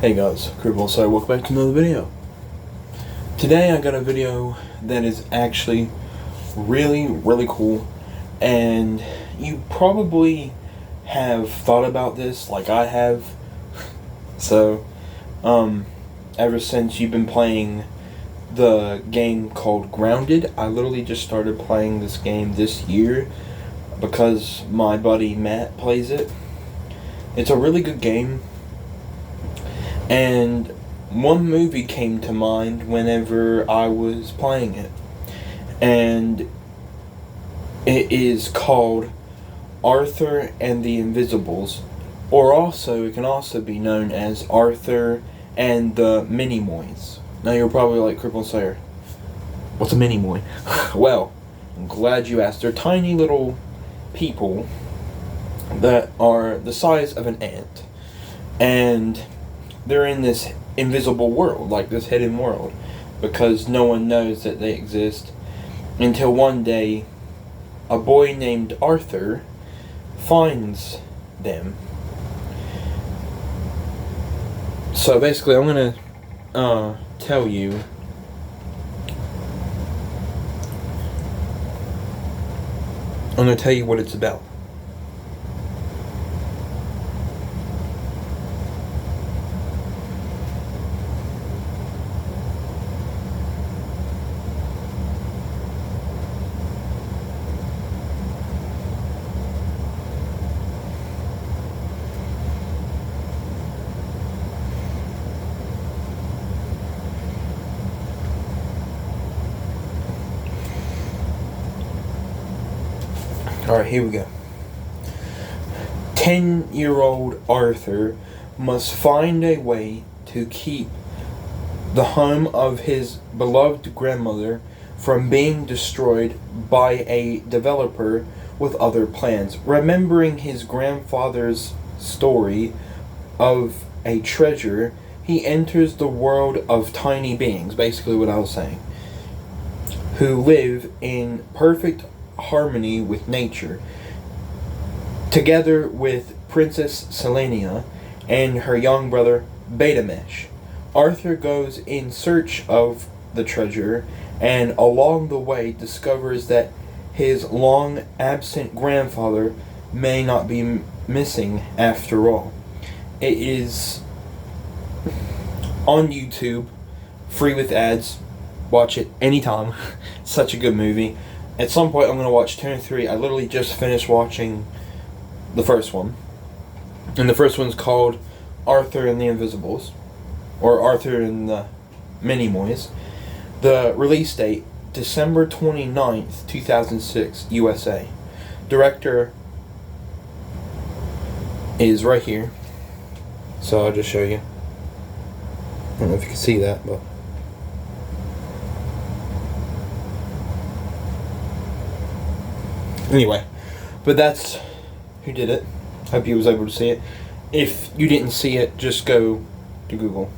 Hey guys, Cribble, so welcome back to another video. Today I got a video that is actually really cool, and you probably have thought about this like I have. So, ever since you've been playing the game called Grounded, I literally just started playing this game this year because my buddy Matt plays it. It's a really good game. And one movie came to mind whenever I was playing it. And it is called Arthur and the Invisibles. Or also, it can also be known as Arthur and the Minimoys. Now you're probably like, Cripple Slayer, what's a Minimoy? Well, I'm glad you asked. They're tiny little people that are the size of an ant. And they're in this invisible world, like this hidden world, because no one knows that they exist until one day a boy named Arthur finds them. So basically, I'm gonna tell you what it's about. Alright, here we go. 10-year-old Arthur must find a way to keep the home of his beloved grandmother from being destroyed by a developer with other plans. Remembering his grandfather's story of a treasure, he enters the world of tiny beings, basically what I was saying, who live in perfect harmony with nature. Together with Princess Selenia and her young brother Betamesh, Arthur goes in search of the treasure, and along the way discovers that his long absent grandfather may not be missing after all. It is on YouTube, free with ads. Watch it anytime. Such a good movie. At some point, I'm going to watch 2 and 3. I literally just finished watching the first one. And the first one's called Arthur and the Invisibles. Or Arthur and the Minimoys. The release date, December 29th, 2006, USA. Director is right here. So I'll just show you. I don't know if you can see that, but... Anyway, but that's who did it. Hope you was able to see it. If you didn't see it, just go to Google.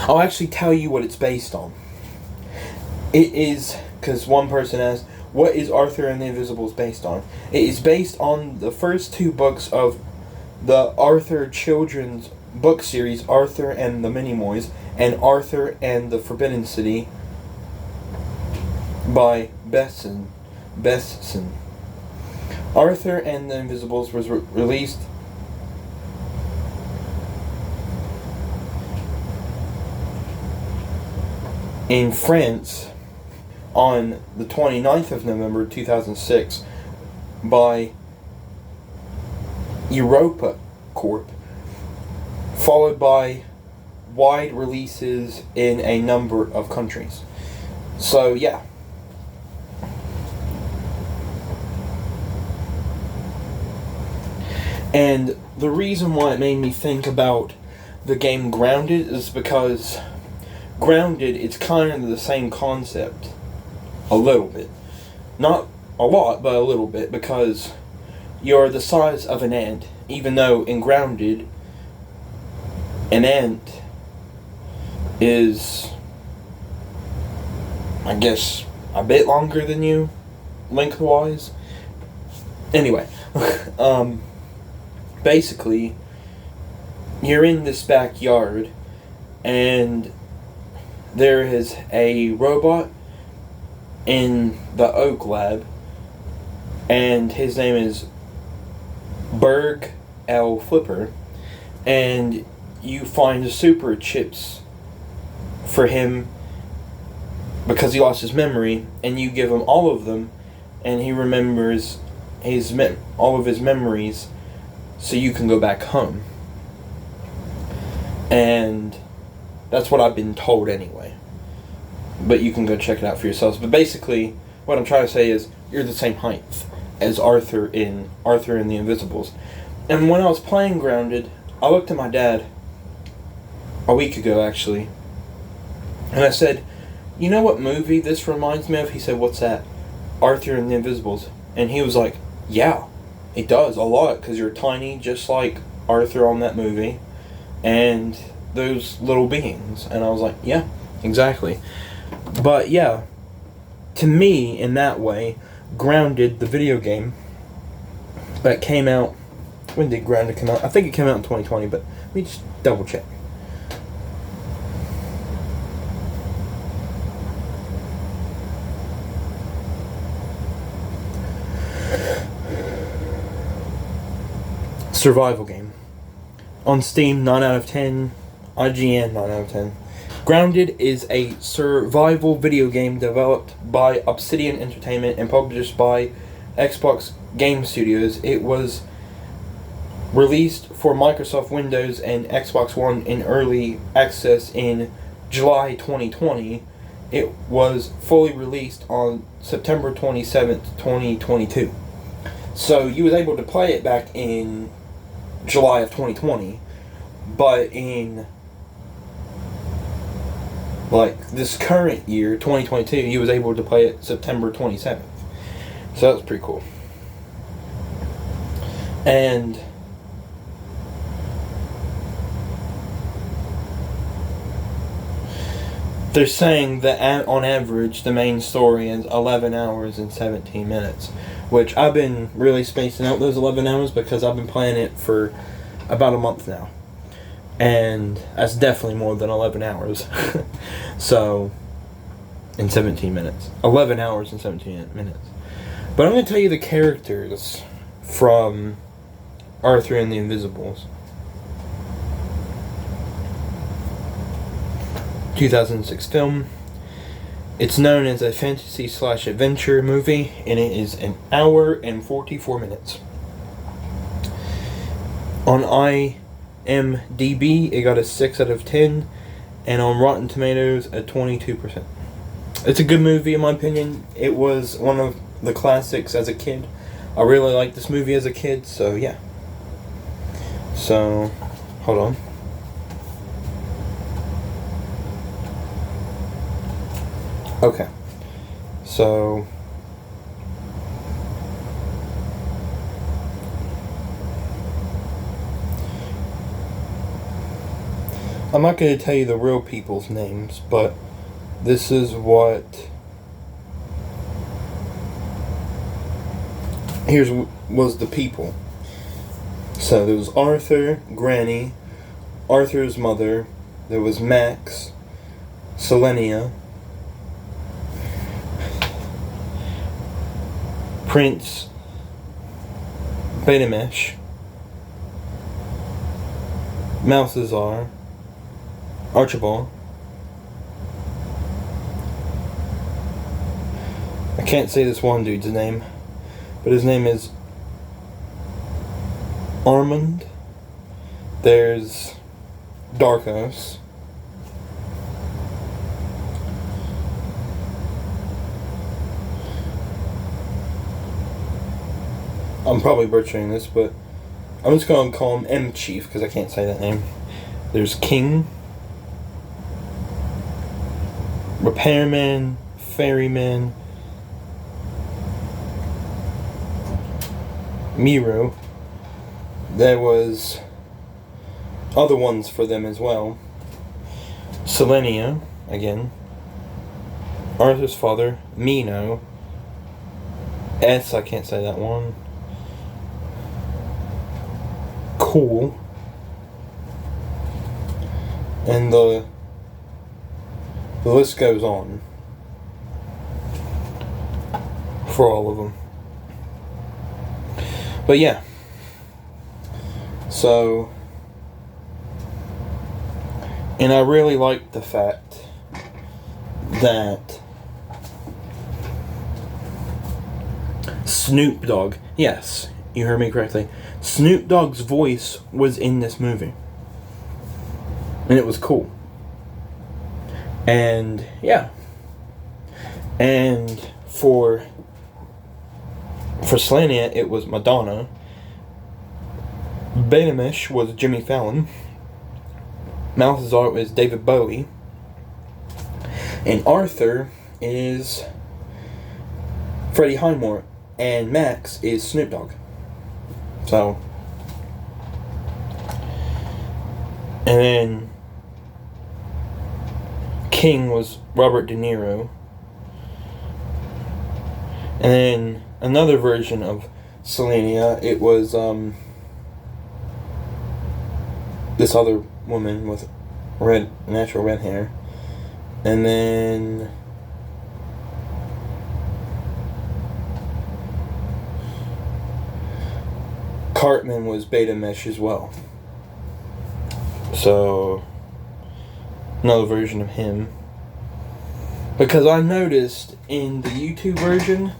I'll actually tell you what it's based on. It is, because one person asked, what is Arthur and the Invisibles based on? It is based on the first 2 books of the Arthur children's book series, Arthur and the Minimoys, and Arthur and the Forbidden City, by Besson. Arthur and the Invisibles was released in France on the 29th of November 2006 by Europa Corp, followed by wide releases in a number of countries. So yeah. And the reason why it made me think about the game Grounded is because Grounded, it's kind of the same concept. A little bit. Not a lot, but a little bit, because you're the size of an ant, even though in Grounded, an ant is, I guess, a bit longer than you, lengthwise. Anyway, basically, you're in this backyard, and there is a robot in the Oak Lab, and his name is Berg L. Flipper, and you find the super chips for him because he lost his memory, and you give him all of them, and he remembers all of his memories, so you can go back home. And that's what I've been told anyway. But you can go check it out for yourselves. But basically, what I'm trying to say is, you're the same height as Arthur in the Invisibles. And when I was playing Grounded, I looked at my dad a week ago, actually, and I said, "You know what movie this reminds me of?" He said, "What's that?" "Arthur and the Invisibles." And he was like, "Yeah, it does a lot, because you're tiny, just like Arthur on that movie, and those little beings." And I was like, "Yeah, exactly." But yeah, to me, in that way, Grounded, the video game that came out, when did Grounded come out? I think it came out in 2020, but let me just double check. Survival game. On Steam, 9 out of 10. IGN, 9 out of 10. Grounded is a survival video game developed by Obsidian Entertainment and published by Xbox Game Studios. It was released for Microsoft Windows and Xbox One in early access in July 2020. It was fully released on September 27th, 2022. So you was able to play it back in July of 2020, but in this current year, 2022, you was able to play it September 27th. So that was pretty cool. And they're saying that on average, the main story is 11 hours and 17 minutes. Which I've been really spacing out those 11 hours because I've been playing it for about a month now. And that's definitely more than 11 hours. So, in 17 minutes. 11 hours and 17 minutes. But I'm going to tell you the characters from Arthur and the Invisibles. 2006 film. It's known as a fantasy/adventure movie, and it is an hour and 44 minutes. On IMDb, it got a 6 out of 10, and on Rotten Tomatoes, a 22%. It's a good movie, in my opinion. It was one of the classics as a kid. I really liked this movie as a kid, so yeah. So, hold on. Okay, so I'm not going to tell you the real people's names, but this is what was the people. So there was Arthur, Granny, Arthur's mother, there was Max, Selenia, Prince Betamesh, Malthazar, Archibald. I can't say this one dude's name, but his name is Armand. There's Darkos. I'm probably butchering this, but I'm just going to call him M Chief because I can't say that name. There's King, Repairman, Ferryman, Miro. There was other ones for them as well. Selenia, again. Arthur's father, Mino. I can't say that one. cool. And the list goes on for all of them. But yeah. So, and I really like the fact that Snoop Dogg, yes, you heard me correctly, Snoop Dogg's voice was in this movie. And it was cool. And, yeah. And for Selenia, it was Madonna. Betamish was Jimmy Fallon. Malthazar was David Bowie. And Arthur is Freddie Highmore. And Max is Snoop Dogg. So. And then King was Robert De Niro. And then another version of Selenia, it was this other woman with natural red hair. And then Cartman was Betamish as well. So, another version of him. Because I noticed in the YouTube version,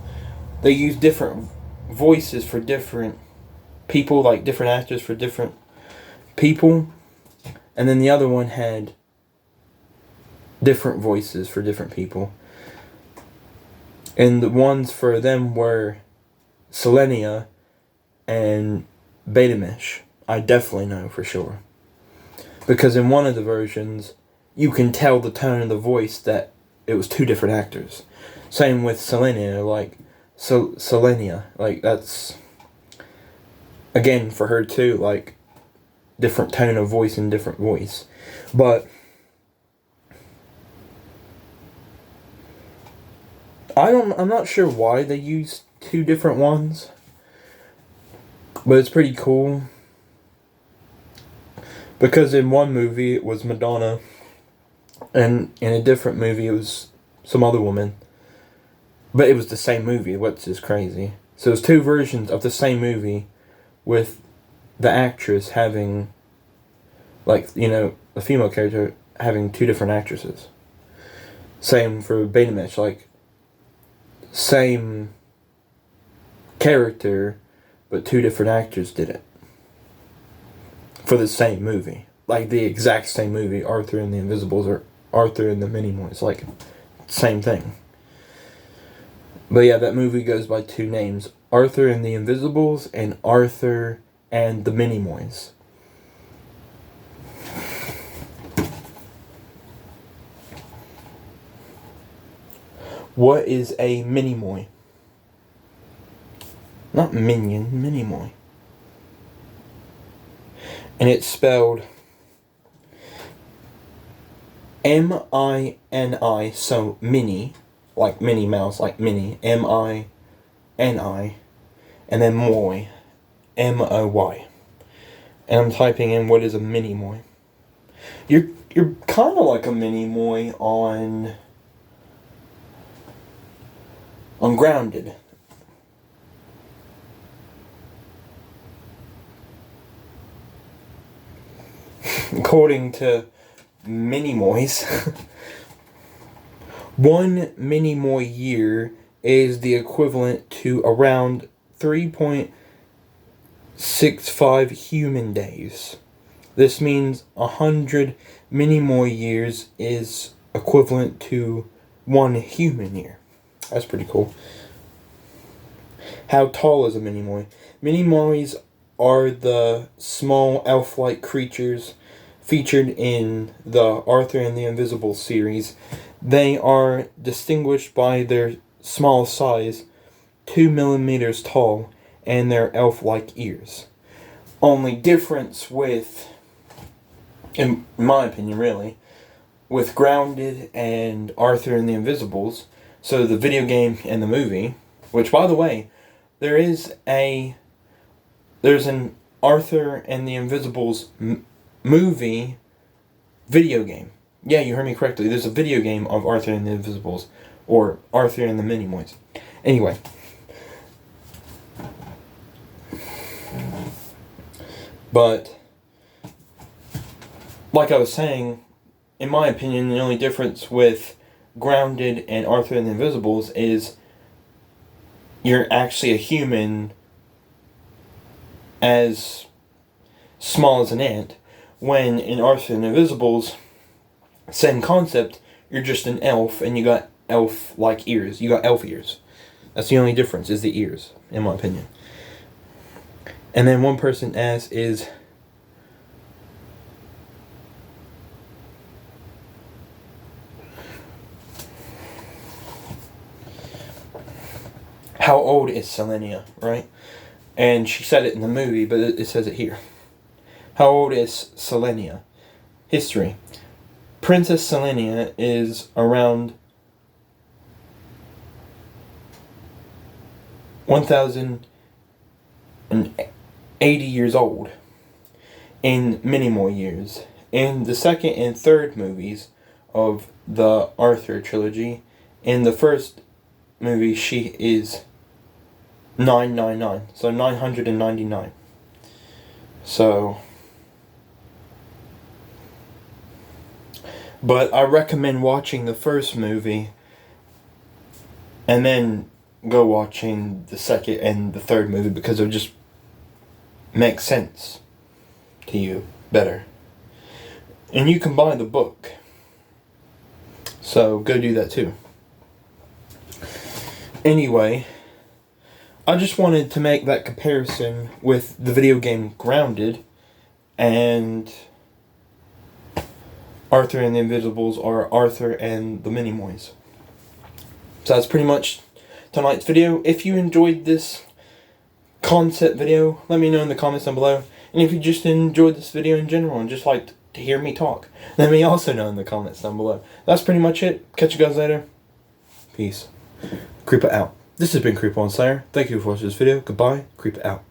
they use different voices for different people, like different actors for different people. And then the other one had different voices for different people. And the ones for them were Selenia and Betamish. I definitely know for sure. Because in one of the versions, you can tell the tone of the voice that it was two different actors. Same with Selenia, like, Selenia, like, that's, again, for her too, like, different tone of voice and different voice. But I'm not sure why they use two different ones. But it's pretty cool. Because in one movie it was Madonna, and in a different movie it was some other woman. But it was the same movie, which is crazy. So it was two versions of the same movie with the actress having, like, you know, the female character having two different actresses. Same for Betamish, like, same character, but two different actors did it. For the same movie. Like, the exact same movie, Arthur and the Invisibles, or Arthur and the Minimoys. Like, same thing. But yeah, that movie goes by two names. Arthur and the Invisibles, and Arthur and the Minimoys. What is a Minimoy? Not minion, Minimoy. And it's spelled M-I-N-I, so mini, like Minnie Mouse, like mini, M-I-N-I, and then Moy, M-O-Y. And I'm typing in what is a Minimoy. You're kind of like a Minimoy on Grounded. According to Minimoys, one Minimoy year is the equivalent to around 3.65 human days. This means 100 Minimoy years is equivalent to 1 human year. That's pretty cool. How tall is a Minimoy? Minimoys are the small elf-like creatures featured in the Arthur and the Invisible series. They are distinguished by their small size, 2 millimeters tall, and their elf-like ears. Only difference with, in my opinion really, with Grounded and Arthur and the Invisibles, so the video game and the movie, which by the way, there's an Arthur and the Invisibles movie video game. Yeah, you heard me correctly. There's a video game of Arthur and the Invisibles, or Arthur and the Minimoys. Anyway. But, like I was saying, in my opinion, the only difference with Grounded and Arthur and the Invisibles is you're actually a human as small as an ant, when in Arthur and the Invisibles, same concept, you're just an elf and you got elf-like ears. You got elf ears. That's the only difference, is the ears, in my opinion. And then one person asked is, how old is Selenia, right? And she said it in the movie, but it says it here. How old is Selenia? History. Princess Selenia is around 1,080 years old in many more years. In the second and third movies of the Arthur trilogy, in the first movie she is 999, so 999. So, but I recommend watching the first movie and then go watching the second and the third movie, because it'll just make sense to you better. And you can buy the book, so go do that too. Anyway, I just wanted to make that comparison with the video game Grounded and Arthur and the Invisibles, or Arthur and the Minimoys. So that's pretty much tonight's video. If you enjoyed this concept video, let me know in the comments down below. And if you just enjoyed this video in general and just liked to hear me talk, let me also know in the comments down below. That's pretty much it. Catch you guys later. Peace. Creeper out. This has been Creeper on Slayer. Thank you for watching this video. Goodbye. Creeper out.